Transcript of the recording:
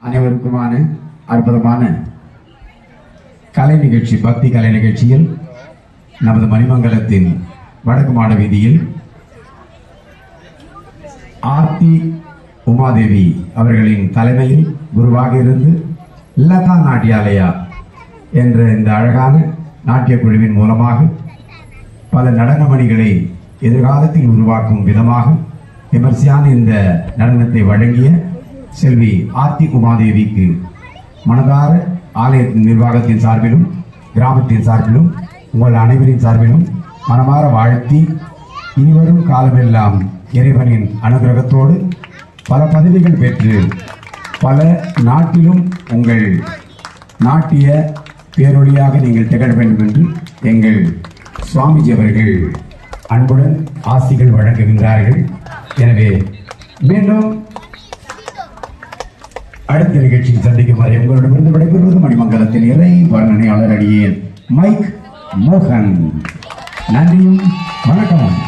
அனைவருக்குமான அற்புதமான கலை நிகழ்ச்சி, பக்தி கலை நிகழ்ச்சியில் நமது மணிமங்கலத்தின் வடக்கு மாட வீதியில் ஆர்த்தி உமாதேவி அவர்களின் தலைமையில் குருவாக இருந்து லதா நாட்டியாலயா என்ற இந்த அழகான நாட்டிய குழுவின் மூலமாக பல நடனமணிகளை எதிர்காலத்தில் உருவாக்கும் விதமாக விமர்சையான இந்த நடனத்தை வழங்கிய செல்வி ஆர்த்தி உமாதேவிக்கு மனதார ஆலயத்தின் நிர்வாகத்தின் சார்பிலும் கிராமத்தின் சார்பிலும் உங்கள் அனைவரின் சார்பிலும் மனமாற வாழ்த்தி இனிவரும் காலமெல்லாம் இறைவனின் அனுகிரகத்தோடு பல பதவிகள் பெற்று பல நாட்டிலும் உங்கள் நாட்டிய பேரொழியாக நீங்கள் திகழ வேண்டும் என்று எங்கள் சுவாமிஜி அவர்கள் அன்புடன் ஆசிகள் வழங்குகின்றார்கள். எனவே மீண்டும் அடுத்த நிகழ்ச்சியில் சந்திக்கும் வரை உங்களிடமிருந்து விடைபெறுவது மணிமங்கலத்தின் இறை வர்ணனையாளர் அடியேன் மைக் மோகன். நன்றியும் வணக்கம்.